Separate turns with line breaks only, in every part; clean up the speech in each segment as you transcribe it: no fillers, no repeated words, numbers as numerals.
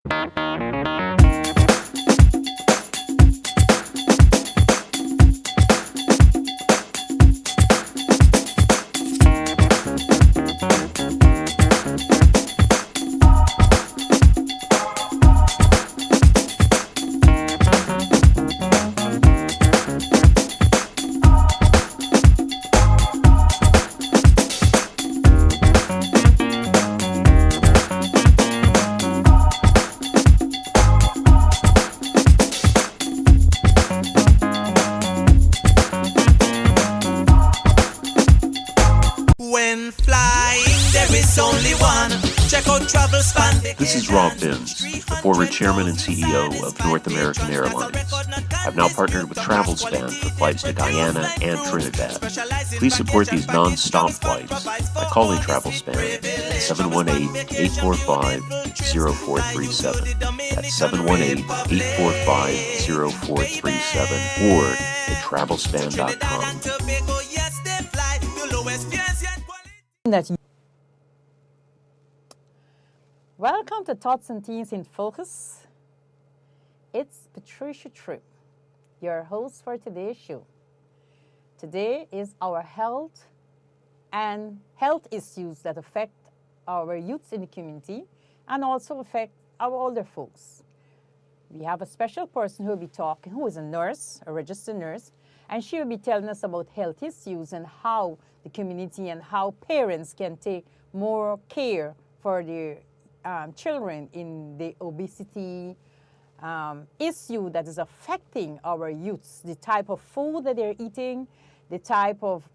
When flying, there is only one. Check out travel span.
This is Rob Binns, the former chairman and CEO of North American Airlines. I've now partnered with TravelSpan for flights to Guyana and Trinidad. Please support these non-stop flights by calling TravelSpan at 718-845-0437. That's 718-845-0437 or at travelspan.com.
Welcome to Tots and Teens in Focus. It's Patricia Tripp, your host for today's show. Today is our health and health issues that affect our youths in the community and also affect our older folks. We have a special person who will be talking, who is a nurse, a registered nurse, and she will be telling us about health issues and how the community and how parents can take more care for their children in the obesity issue that is affecting our youths, the type of food that they're eating, the type of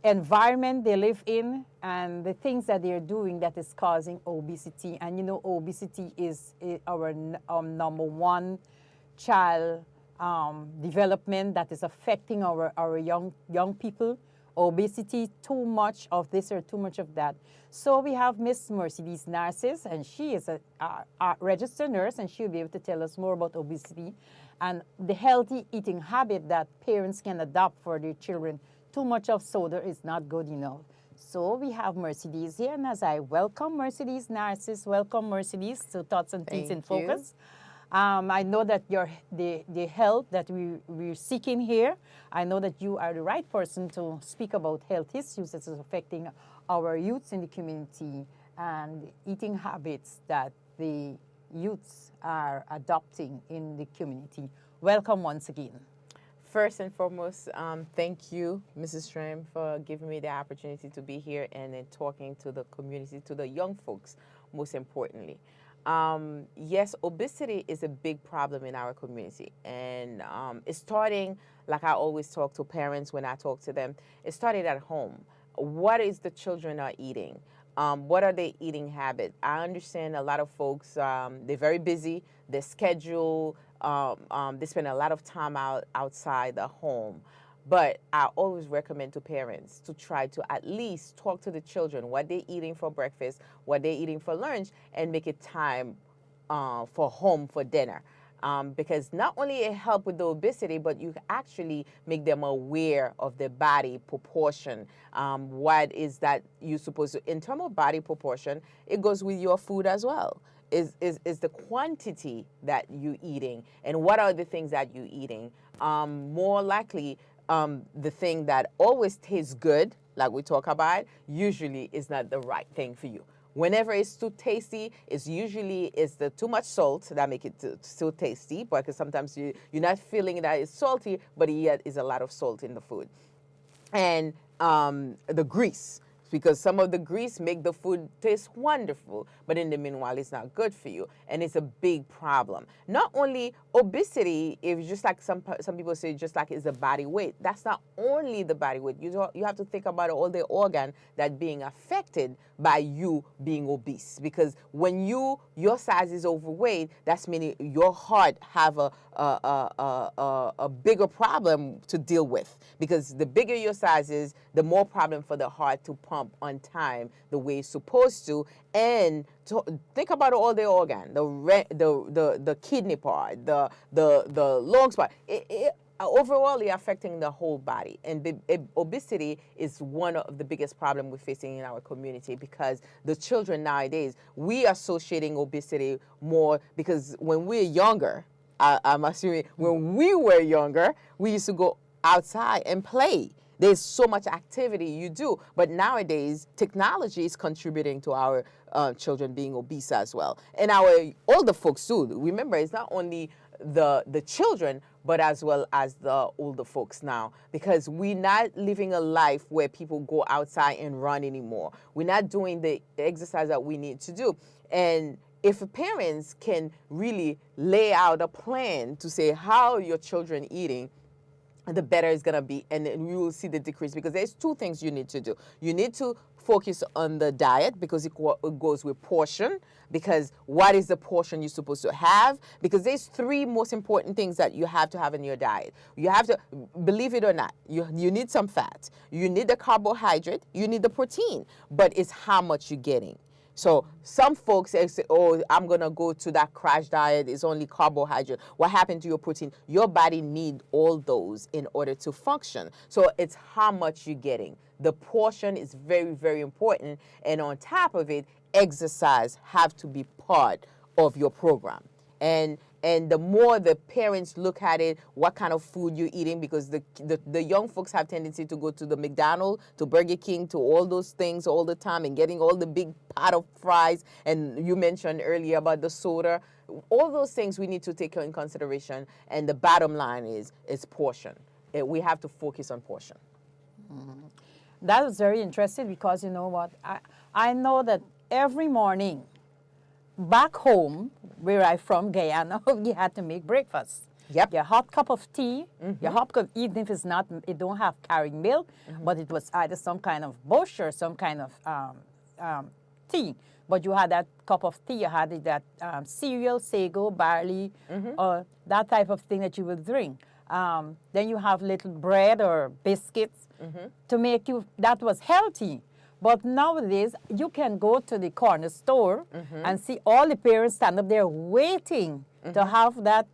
environment they live in, and the things that they're doing that is causing obesity. And you know, obesity is our number one child development that is affecting our young people. Obesity, too much of this or too much of that. So we have Miss Mercedes Narcissie, and she is a registered nurse, and she'll be able to tell us more about obesity and the healthy eating habit that parents can adopt for their children. Too much of soda is not good enough. So we have Mercedes here, and as I welcome Mercedes Narcissie, welcome Mercedes to Tots and Teens in Focus. I know that the health that we're seeking here, I know that you are the right person to speak about health issues that is affecting our youths in the community and eating habits that the youths are adopting in the community. Welcome once again.
First and foremost, thank you, Mrs. Schramm, for giving me the opportunity to be here and then talking to the community, to the young folks, most importantly. Yes, obesity is a big problem in our community, and it's starting, like I always talk to parents when I talk to them, it started at home. What is the children are eating? What are their eating habits? I understand a lot of folks, they're very busy, their schedule, they spend a lot of time outside the home. But I always recommend to parents to try to at least talk to the children, what they're eating for breakfast, what they're eating for lunch, and make it time for home for dinner. Because not only it helps with the obesity, but you actually make them aware of their body proportion. What is that you're supposed to, in terms of body proportion, it goes with your food as well. Is the quantity that you're eating, and what are the things that you're eating. More likely, the thing that always tastes good, like we talk about, usually is not the right thing for you. Whenever it's too tasty, it's the too much salt that make it so tasty, because sometimes you're not feeling that it's salty, but yet is a lot of salt in the food. And the grease, because some of the grease make the food taste wonderful, but in the meanwhile, it's not good for you, and it's a big problem. Not only obesity, if just like some people say, just like it's the body weight. That's not only the body weight. You have to think about all the organ that being affected by you being obese, because when your size is overweight, that's meaning your heart have a bigger problem to deal with, because the bigger your size is, the more problem for the heart to pump on time the way it's supposed to. And think about all the organ, the kidney part, the lungs part. overall affecting the whole body. And obesity is one of the biggest problems we're facing in our community, because the children nowadays, we are associating obesity more because when we're younger, I'm assuming when we were younger, we used to go outside and play. There's so much activity you do. But nowadays, technology is contributing to our children being obese as well. And our older folks too. Remember, it's not only the children, but as well as the older folks now, because we're not living a life where people go outside and run anymore. We're not doing the exercise that we need to do. And if parents can really lay out a plan to say how your children eating, the better it's going to be, and then you will see the decrease, because there's two things you need to do. You need to focus on the diet, because it goes with portion, because what is the portion you're supposed to have? Because there's three most important things that you have to have in your diet. You have to, believe it or not, you need some fat, you need the carbohydrate, you need the protein, but it's how much you're getting. So some folks say, oh, I'm going to go to that crash diet. It's only carbohydrate. What happened to your protein? Your body needs all those in order to function. So it's how much you're getting. The portion is very, very important. And on top of it, exercise have to be part of your program. And the more the parents look at it, what kind of food you're eating, because the young folks have tendency to go to the McDonald's, to Burger King, to all those things all the time, and getting all the big pot of fries. And you mentioned earlier about the soda. All those things we need to take in consideration. And the bottom line is portion. We have to focus on portion.
Mm-hmm. That was very interesting, because you know what? I know that every morning, back home, where I'm from, Guyana, you had to make breakfast.
Yep.
Your hot cup of tea, your hot cup, even if it's not, it don't have carrying milk, but it was either some kind of bush or some kind of tea. But you had that cup of tea, you had that cereal, sago, barley, or that type of thing that you would drink. Then you have little bread or biscuits to make you, that was healthy. But nowadays, you can go to the corner store and see all the parents stand up there waiting to have that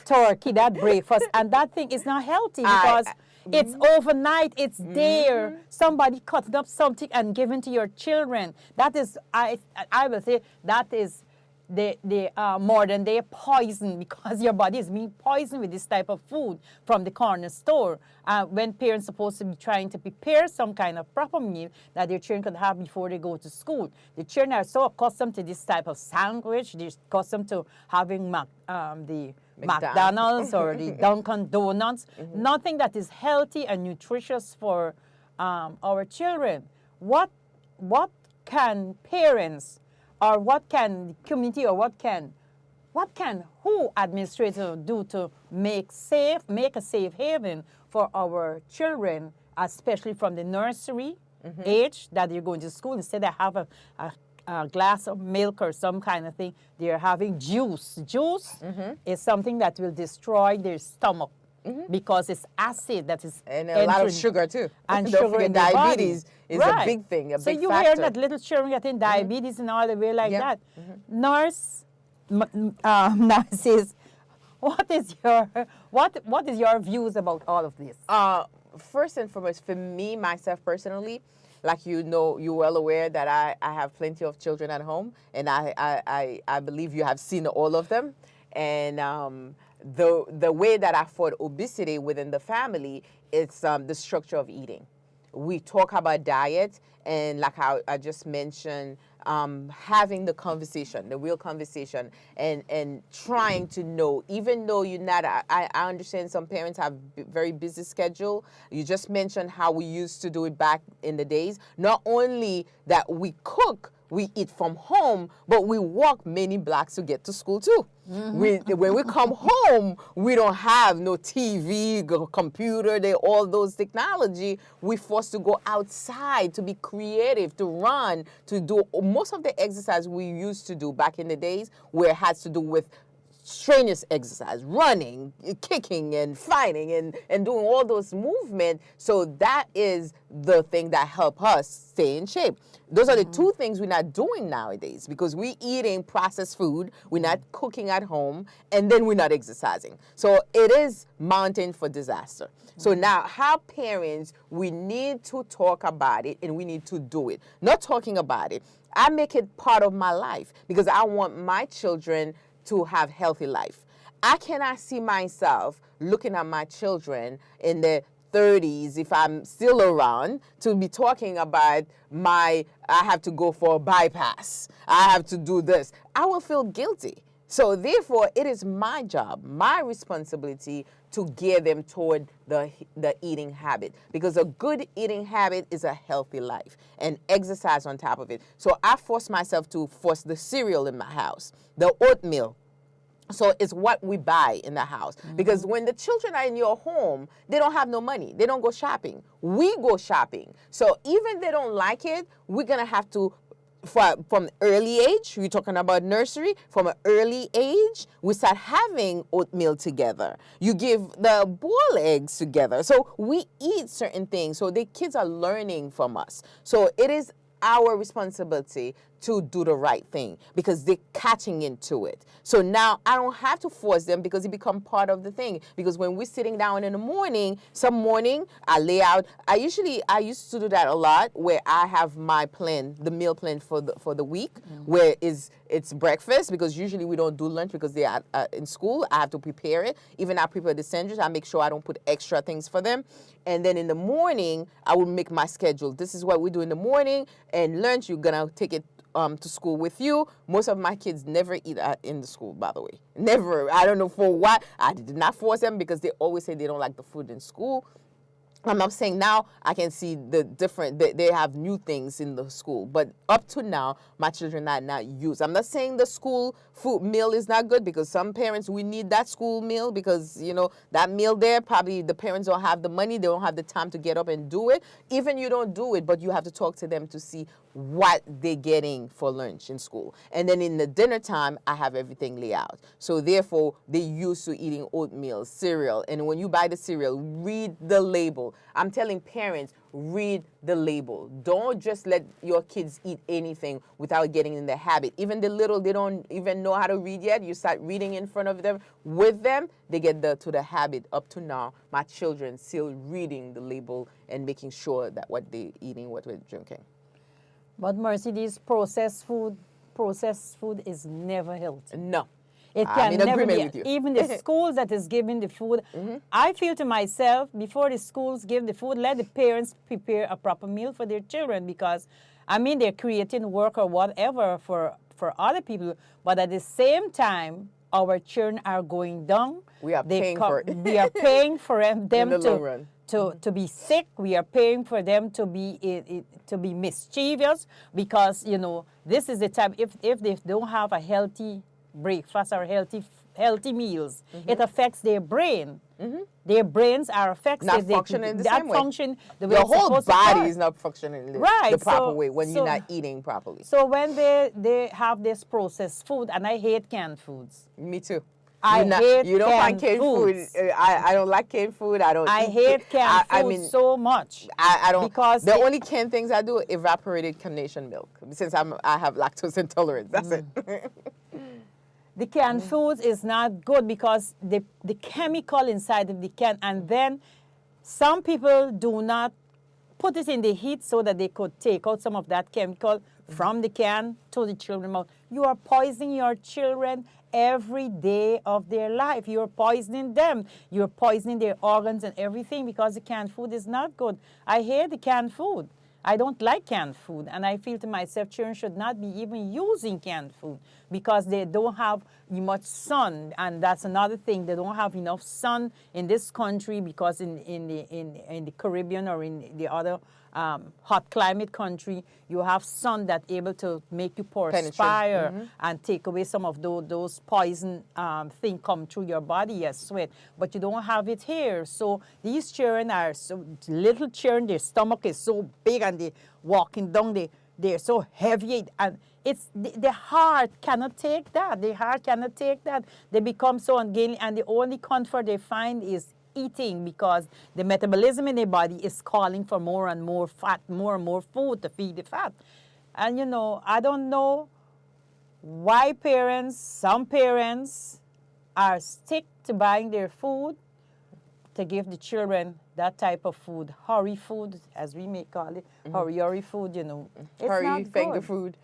turkey, that breakfast. And that thing is not healthy, because it's overnight, it's there. Somebody cut up something and given to your children. That is, I will say, that is the modern day poison, because your body is being poisoned with this type of food from the corner store. When parents are supposed to be trying to prepare some kind of proper meal that their children could have before they go to school. The children are so accustomed to this type of sandwich, they're accustomed to having the McDonald's or the Dunkin' Donuts, nothing that is healthy and nutritious for our children. What can parents, or what can the community, or what can who administrators do to make a safe haven for our children, especially from the nursery age that they're going to school? Instead of have a glass of milk or some kind of thing, they're having juice. Juice is something that will destroy their stomach. Because it's acid that is
and a lot of sugar too.
And
don't
sugar in
diabetes
the
is a big thing, a
so
big
you
factor.
hear that little children getting diabetes and all the way like that. Nurse Narcissie, what is your views about all of this?
First and foremost, for me, myself personally, like you know, you're well aware that I have plenty of children at home, and I believe you have seen all of them. And the way that I fought obesity within the family, it's the structure of eating. We talk about diet, and like I just mentioned, having the conversation, the real conversation, and trying to know, even though you're not, I understand some parents have very busy schedule. You just mentioned how we used to do it back in the days. Not only that we cook, we eat from home, but we walk many blocks to get to school too. When we come home, we don't have no TV, computer, all those technology. We're forced to go outside to be creative, to run, to do most of the exercise we used to do back in the days, where it has to do with strenuous exercise, running, kicking, and fighting, and doing all those movements. So that is the thing that help us stay in shape. Those are the two things we're not doing nowadays, because we're eating processed food, we're not cooking at home, and then we're not exercising. So it is mountain for disaster. So now, how parents, we need to talk about it, and we need to do it. Not talking about it. I make it part of my life because I want my children to have healthy life. I cannot see myself looking at my children in their 30s, if I'm still around, to be talking about I have to go for a bypass, I have to do this. I will feel guilty. So therefore, it is my job, my responsibility to gear them toward the eating habit, because a good eating habit is a healthy life, and exercise on top of it. So I force myself to force the cereal in my house, the oatmeal. So it's what we buy in the house. Because when the children are in your home, they don't have no money. They don't go shopping. We go shopping. So even they don't like it, we're going to have to, from early age, we're talking about nursery, from an early age, we start having oatmeal together. You give the boiled eggs together. So we eat certain things. So the kids are learning from us. So it is our responsibility to do the right thing, because they're catching into it. So now I don't have to force them, because it become part of the thing. Because when we're sitting down in the morning, some morning I lay out, I used to do that a lot, where I have my plan, the meal plan for the week, where it's breakfast, because usually we don't do lunch because they are in school. I have to prepare it. Even I prepare the sandwich, I make sure I don't put extra things for them. And then in the morning, I will make my schedule. This is what we do in the morning, and lunch, you're gonna take it to school with you. Most of my kids never eat in the school, by the way. Never. I don't know for what. I did not force them, because they always say they don't like the food in school. I'm not saying now I can see the different, they have new things in the school. But up to now, my children are not used. I'm not saying the school food meal is not good, because some parents, we need that school meal, because, you know, that meal there, probably the parents don't have the money, they don't have the time to get up and do it. Even you don't do it, but you have to talk to them to see what they're getting for lunch in school. And then in the dinner time, I have everything laid out. So therefore, they're used to eating oatmeal, cereal. And when you buy the cereal, read the label. I'm telling parents, read the label. Don't just let your kids eat anything without getting in the habit. Even the little, they don't even know how to read yet. You start reading in front of them, with them, they get to the habit. Up to now, my children still reading the label and making sure that what they're eating, what we're drinking.
But Mercedes, processed food is never healthy.
No.
It
I'm
can
in
never
agreement
be.
with you.
Even the schools that is giving the food, I feel to myself, before the schools give the food, let the parents prepare a proper meal for their children, because, I mean, they're creating work or whatever for other people, but at the same time, our children are going down.
We are paying for it.
We are paying for them
In the long run.
to be sick. We are paying for them to be mischievous, because, you know, this is the time, if they don't have a healthy breakfast or healthy meals, it affects their brain. Their brains are affected.
Not functioning the same way.
The way
Your
it's
whole
supposed to
body
work.
is not functioning the proper way when you're not eating properly.
So when they have this processed food, and I hate canned foods.
Me too.
I hate
You don't find canned food.
foods.
I don't like canned food.
I hate canned food so much.
I don't.
Because
the only canned things I do, evaporated carnation milk, since I have lactose intolerance. That's it.
The canned foods is not good, because the chemical inside of the can, and then some people do not put it in the heat so that they could take out some of that chemical from the can to the children's mouth. You are poisoning your children every day of their life. You're poisoning them. You're poisoning their organs and everything, because the canned food is not good. I hate the canned food. I don't like canned food, and I feel to myself children should not be even using canned food, because they don't have much sun, and that's another thing. They don't have enough sun in this country, because in the Caribbean or in the other hot climate country, you have sun that's able to make you perspire and take away some of those poison things come through your body as sweat. But you don't have it here. So these children are so little children. Their stomach is so big, and they walking down. they're so heavy, and the heart cannot take that. The heart cannot take that. They become so ungainly, and the only comfort they find is eating, because the metabolism in their body is calling for more and more fat, more and more food to feed the fat. And you know, I don't know why some parents are stick to buying their food to give the children that type of food, hurry food, as we may call it, hurry food, you know. It's
Hurry finger food.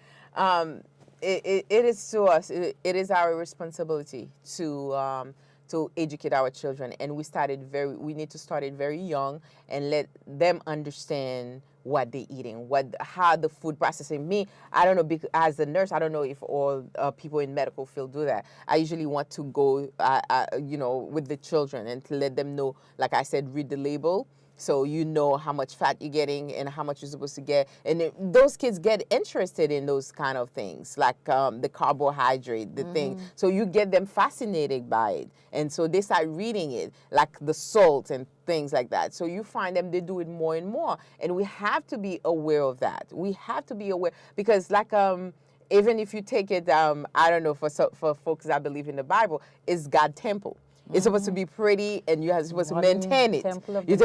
It is to us, it is our responsibility to educate our children, and we need to start it very young and let them understand what they're eating, how the food processing. I don't know, as a nurse, I don't know if all people in medical field do that. I usually want to go, you know, with the children and to let them know, like I said, read the label. So you know how much fat you're getting and how much you're supposed to get. And those kids get interested in those kind of things, like the carbohydrate, the thing. So you get them fascinated by it. And so they start reading it, like the salt and things like that. So you find them, they do it more and more. And we have to be aware of that. We have to be aware, because like even if you take it, I don't know, for folks that believe in the Bible, it's God's temple. It's supposed to be pretty, and you're supposed to maintain it. You're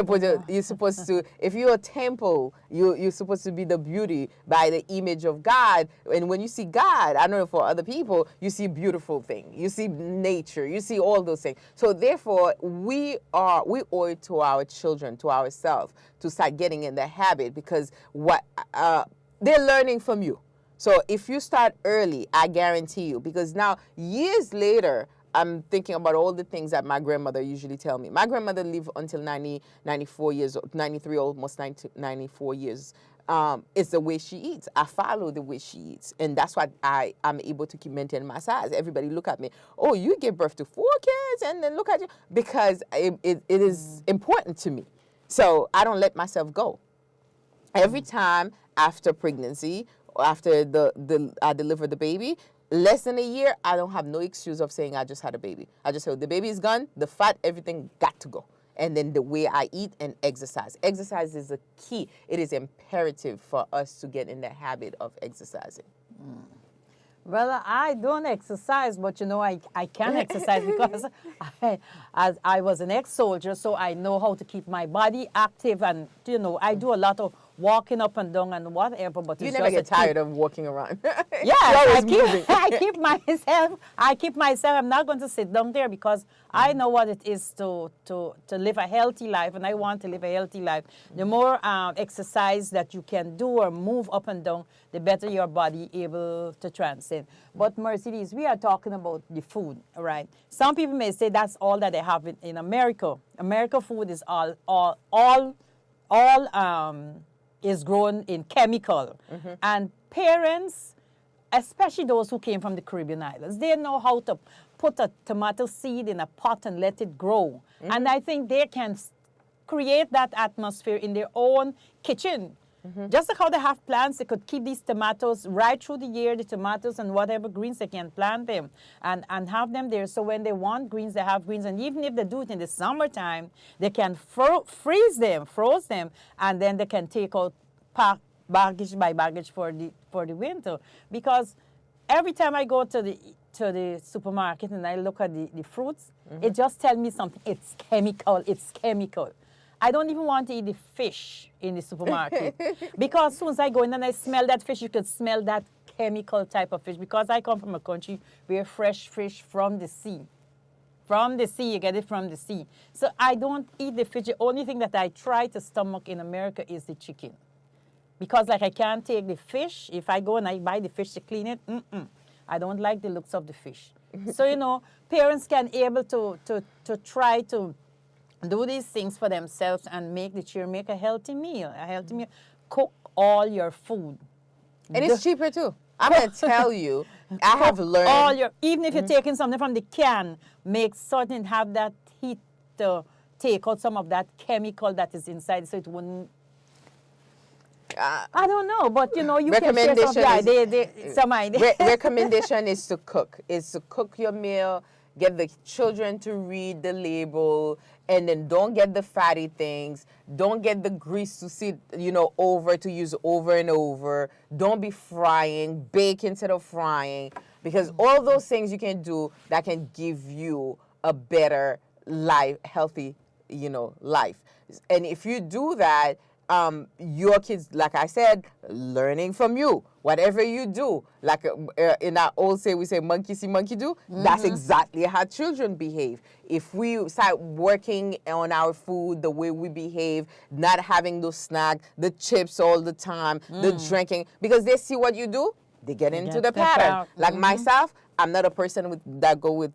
supposed to, if you're a temple, you're supposed to be the beauty by the image of God. And when you see God, I don't know, for other people, you see beautiful things. You see nature. You see all those things. So therefore, we owe it to our children, to ourselves, to start getting in the habit, because what they're learning from you. So if you start early, I guarantee you, because now years later, I'm thinking about all the things that my grandmother usually tell me. My grandmother lived until 94 years old, 93, almost 94 years. It's the way she eats. I follow the way she eats. And that's why I'm able to keep maintaining my size. Everybody look at me, oh, you give birth to 4 kids, and then look at you. Because it is important to me. So I don't let myself go. Every time after pregnancy, or after I deliver the baby, less than a year, I don't have no excuse of saying I just had a baby. I just say, the baby is gone, the fat, everything got to go. And then the way I eat and exercise. Exercise is a key. It is imperative for us to get in the habit of exercising.
Well, I don't exercise, but you know, I can exercise because I was an ex-soldier, so I know how to keep my body active, and you know, I do a lot of walking up and down and whatever. But
you never get tired of walking around.
Yeah, I keep myself. I'm not going to sit down there, because I know what it is to live a healthy life, and I want to live a healthy life. The more exercise that you can do or move up and down, the better your body able to transcend. But Mercedes, we are talking about the food, right? Some people may say that's all that they have in America. America food is all is grown in chemical. And parents, especially those who came from the Caribbean islands, they know how to put a tomato seed in a pot and let it grow. And I think they can create that atmosphere in their own kitchen. Just like how they have plants, they could keep these tomatoes right through the year, the tomatoes and whatever greens, they can plant them and have them there. So when they want greens, they have greens. And even if they do it in the summertime, they can froze them, and then they can take out baggage by baggage for the winter. Because every time I go to the supermarket and I look at the fruits, it just tells me something. It's chemical. I don't even want to eat the fish in the supermarket, because as soon as I go in and I smell that fish, you could smell that chemical type of fish, because I come from a country where fresh fish from the sea. From the sea, you get it from the sea. So I don't eat the fish. The only thing that I try to stomach in America is the chicken. Because like I can't take the fish. If I go and I buy the fish to clean it, I don't like the looks of the fish. So, you know, parents can able to try to do these things for themselves and make the children make a healthy meal. Cook all your food.
And it's cheaper too. I'm going to tell you, I have learned.
Even if you're taking something from the can, make certain have that heat to take out some of that chemical that is inside, so it wouldn't. I don't know, but you know, you can share some idea.
Recommendation is to cook. Is to cook your meal. get the children to read the label, and then don't get the fatty things. Don't get the grease to sit, to use over and over. Don't be frying, bake instead of frying, because all those things you can do that can give you a better life, healthy, life. And if you do that, your kids, like I said, learning from you. Whatever you do, like in our old say, we say monkey see, monkey do. That's exactly how children behave. If we start working on our food, the way we behave, not having those snacks, the chips all the time, the drinking, because they see what you do, they get into the pattern. Like myself, I'm not a person that go with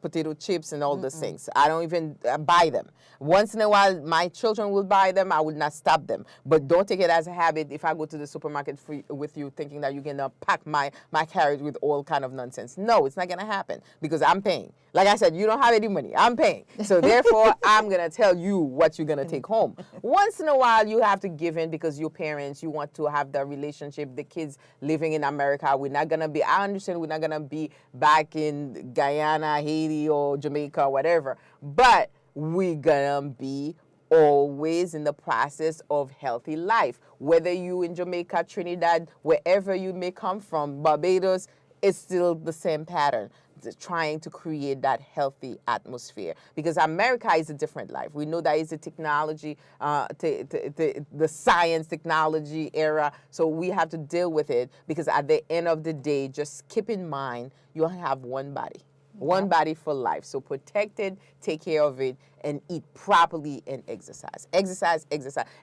potato chips and all those things. I don't even buy them. Once in a while, my children will buy them. I will not stop them. But don't take it as a habit if I go to the supermarket with you thinking that you're going to pack my carrot with all kind of nonsense. No, it's not going to happen because I'm paying. Like I said, you don't have any money. I'm paying. So therefore, I'm going to tell you what you're going to take home. Once in a while, you have to give in because your parents, you want to have the relationship. The kids living in America, we're not going to be, I understand we're not going to be back in Guyana, Haiti, or Jamaica, or whatever. But we're going to be always in the process of healthy life. Whether you in Jamaica, Trinidad, wherever you may come from, Barbados, it's still the same pattern. Trying to create that healthy atmosphere, because America is a different life. We know that it's a technology, the science technology era, so we have to deal with it, because at the end of the day, just keep in mind, you have one body. One body for life. So protect it, take care of it, and eat properly and exercise. Exercise,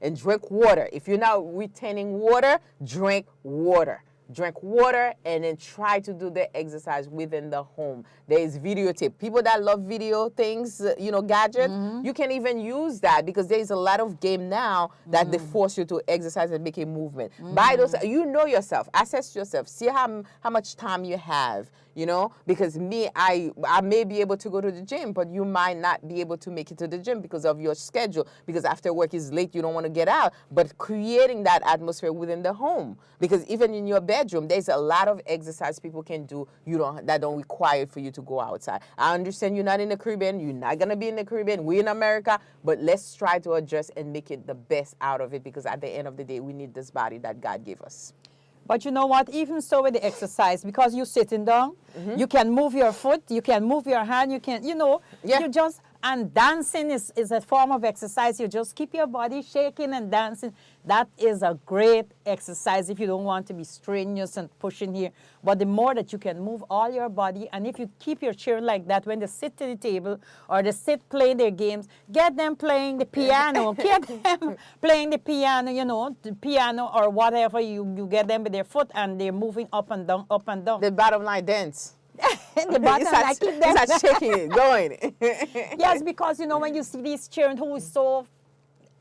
and drink water. If you're not retaining water, drink water. Drink water and then try to do the exercise within the home. There is videotape. People that love video things, gadget, you can even use that, because there is a lot of game now that they force you to exercise and make a movement. Buy those, you know yourself, assess yourself, see how much time you have, because I may be able to go to the gym, but you might not be able to make it to the gym because of your schedule, because after work is late, you don't want to get out. But creating that atmosphere within the home, because even in your bedroom, there's a lot of exercise people can do that don't require for you to go outside. I understand you're not in the Caribbean, you're not going to be in the Caribbean, we're in America, but let's try to adjust and make it the best out of it, because at the end of the day, we need this body that God gave us.
But you know what? Even so with the exercise, because you're sitting down, you can move your foot, you can move your hand, you can, you just, and dancing is a form of exercise. You just keep your body shaking and dancing. That is a great exercise if you don't want to be strenuous and pushing here. But the more that you can move all your body, and if you keep your children like that, when they sit to the table or they sit playing their games, get them playing the piano. Get them playing the piano, the piano or whatever. You get them with their foot and they're moving up and down, up and down.
The bottom line dance.
The bottom line, keep them.
It's like shaking it, going.
Yes, because, when you see these children who is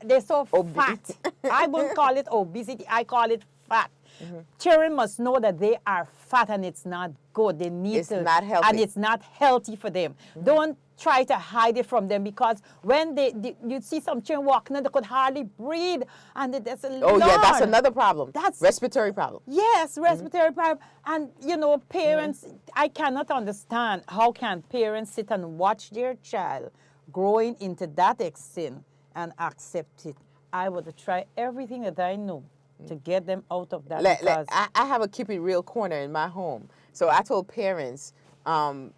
they're so fat. I wouldn't call it obesity, I call it fat. Children must know that they are fat and it's not good. They need
it's not healthy.
And it's not healthy for them. Don't try to hide it from them, because when you see some children walking and they could hardly breathe, and that's a
yeah, that's another problem. That's respiratory problem.
Yes, respiratory problem. And parents, I cannot understand how can parents sit and watch their child growing into that extent and accept it. I would try everything that I know to get them out of that.
I have a keep it real corner in my home. So I told parents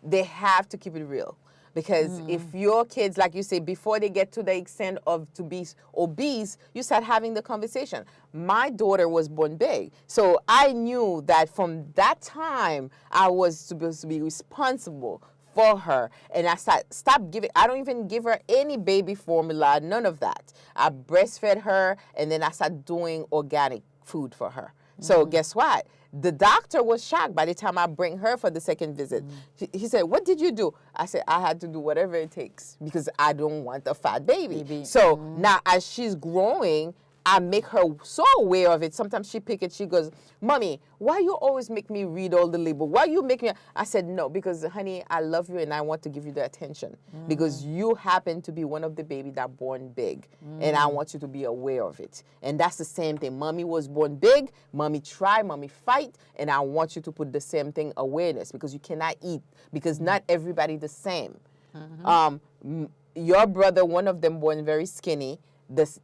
they have to keep it real. Because if your kids, like you say, before they get to the extent of to be obese, you start having the conversation. My daughter was born big. So I knew that from that time, I was supposed to be responsible for her. And I stopped giving, I don't even give her any baby formula, none of that. I breastfed her, and then I started doing organic food for her. So guess what? The doctor was shocked by the time I bring her for the second visit. He said, "What did you do?" I said, "I had to do whatever it takes because I don't want a fat baby." So now as she's growing, I make her so aware of it. Sometimes she pick it, she goes, Mommy, why you always make me read all the label? Why you make me? I said, no, because honey, I love you and I want to give you the attention because you happen to be one of the baby that born big and I want you to be aware of it. And that's the same thing. Mommy was born big, mommy try, mommy fight, and I want you to put the same thing, awareness, because you cannot eat, because not everybody the same. Your brother, one of them born very skinny.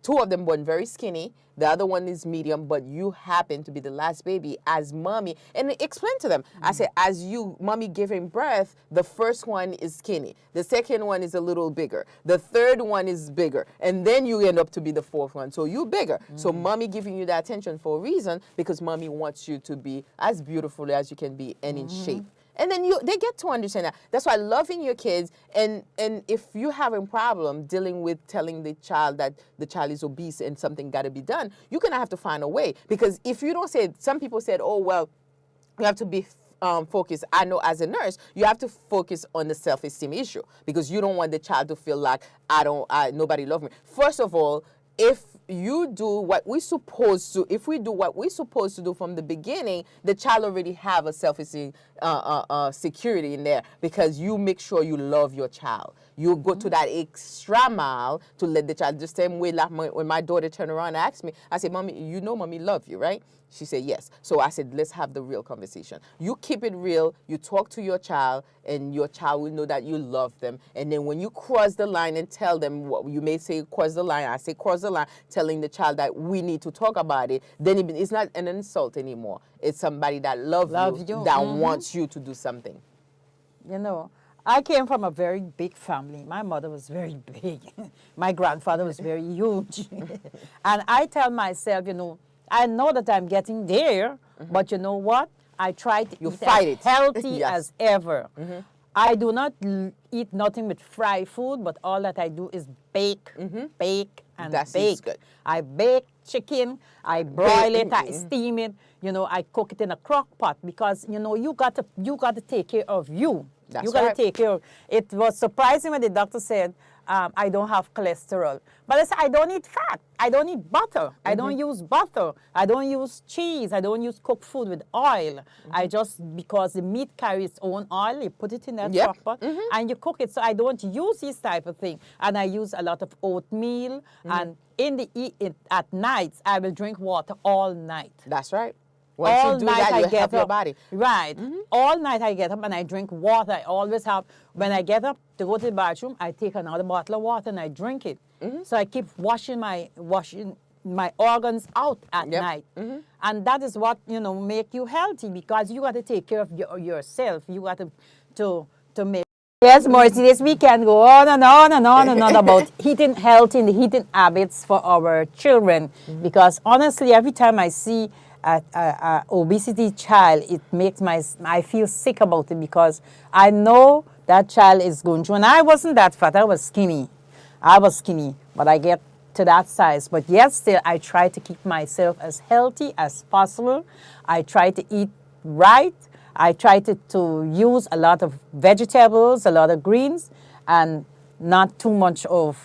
Two of them born very skinny. The other one is medium, but you happen to be the last baby as mommy. And explain to them. I said, as you, mommy giving birth, the first one is skinny. The second one is a little bigger. The third one is bigger. And then you end up to be the fourth one. So you bigger. So mommy giving you that attention for a reason, because mommy wants you to be as beautiful as you can be and in shape. And then they get to understand that. That's why loving your kids, and if you have a problem dealing with telling the child that the child is obese and something got to be done, you're going to have to find a way. Because if you don't say, some people said, oh, well, you have to be focused. I know as a nurse, you have to focus on the self-esteem issue, because you don't want the child to feel like, nobody loves me. First of all, if you do what we're supposed to, if we do what we're supposed to do from the beginning, the child already have a self-esteem security in there, because you make sure you love your child. You go to that extra mile to let the child, the same way like when my daughter turned around and asked me, I said, Mommy, you know Mommy love you, right? She said, yes. So I said, let's have the real conversation. You keep it real. You talk to your child, and your child will know that you love them. And then when you cross the line and tell them what you may say, cross the line, I say cross the line, telling the child that we need to talk about it, then it's not an insult anymore. It's somebody that loves you, that wants you to do something.
You know, I came from a very big family. My mother was very big. My grandfather was very huge. And I tell myself, you know, I know that I'm getting there, but you know what? I try to eat as healthy as ever. I do not eat nothing with fried food, but all that I do is bake, bake, and bake. Good. I bake chicken, I broil it, I steam it. You know, I cook it in a crock pot, because you know you got to take care of you. You got to take care of. It was surprising when the doctor said, I don't have cholesterol. But I said, I don't eat fat. I don't eat butter. I don't use butter. I don't use cheese. I don't use cooked food with oil. I just, because the meat carries its own oil, you put it in that crock pot and you cook it. So I don't use this type of thing. And I use a lot of oatmeal. And at nights, I will drink water all night.
That's right. Once you do that, you help your body.
Right. All night I get up and I drink water. I always have, when I get up to go to the bathroom, I take another bottle of water and I drink it. So I keep washing my organs out at night. And that is what, you know, make you healthy, because you got to take care of yourself. You got to make. Yes, Mercedes, we can go on and on and on and on about eating healthy and the eating habits for our children. Because honestly, every time I see a obesity child, it makes I feel sick about it, because I know that child is going through. And I wasn't that fat. I was skinny, but I get to that size. But yet still, I try to keep myself as healthy as possible. I try to eat right. I try to use a lot of vegetables, a lot of greens, and not too much of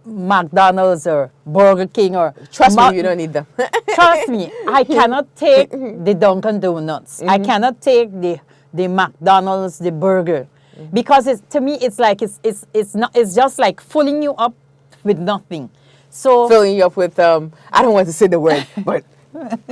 McDonald's or Burger King or...
Trust me, you don't need them.
Trust me, I cannot take the Dunkin' Donuts. I cannot take the McDonald's, the burger, because to me it's like it's just like filling you up with nothing. So
filling you up with I don't want to say the word, but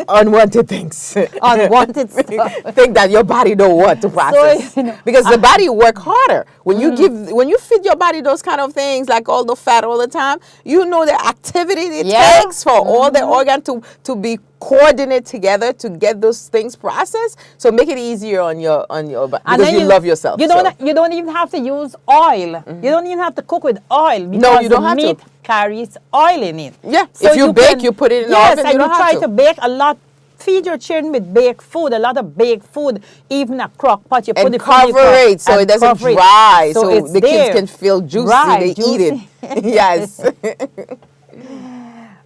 unwanted things.
Unwanted stuff.
Think that your body don't want to process. So, you know, because the body work harder. When you feed your body those kind of things, like all the fat all the time, you know the activity it takes for all the organ to be coordinated together to get those things processed. So make it easier on your body, because you love yourself.
You don't even have to use oil. You don't even have to cook with oil, because
no, you don't have
meat
to.
Carries oil in it.
Yeah.
So
if you bake, you put it in the oven.
Yes, and you try to bake a lot. Feed your children with baked food, a lot of baked food, even a crock pot. You put it
cover it so it doesn't dry, so the kids can feel juicy. They eat it. Yes.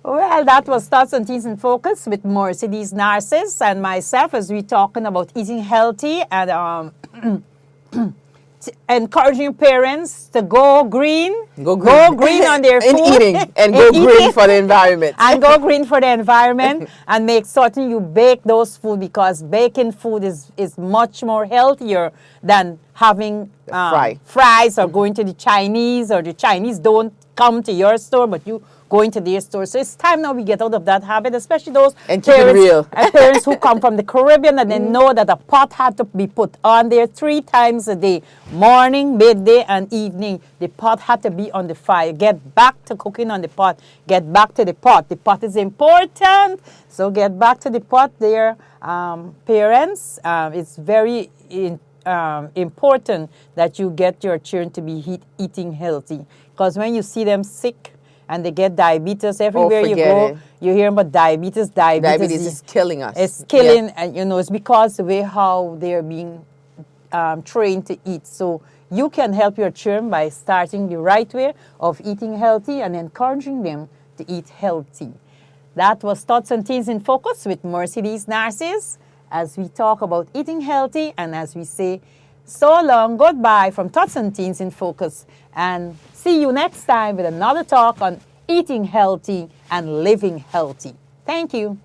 Well, that was Tots and Teens in Focus with Mercedes Narcissie and myself, as we're talking about eating healthy and encouraging parents to go green.
Go
green on their
in
food.
eating and go green for the environment.
And go green for the environment and make certain you bake those food, because baking food is much more healthier than having fries or going to the Chinese, or the Chinese don't come to your store but you going to their store. So it's time now we get out of that habit, especially those parents who come from the Caribbean and they know that a pot had to be put on there 3 times a day, morning, midday, and evening. The pot had to be on the fire. Get back to cooking on the pot. Get back to the pot. The pot is important. So get back to the pot there, parents. It's very important that you get your children to be eating healthy, because when you see them sick and they get diabetes everywhere you go, you hear about diabetes. Diabetes
is killing us.
It's killing, and it's because the way how they're being trained to eat. So you can help your children by starting the right way of eating healthy and encouraging them to eat healthy. That was Tots and Teens in Focus with Mercedes Narcissie, as we talk about eating healthy, and as we say so long goodbye from Tots and Teens in Focus, and see you next time with another talk on eating healthy and living healthy. Thank you.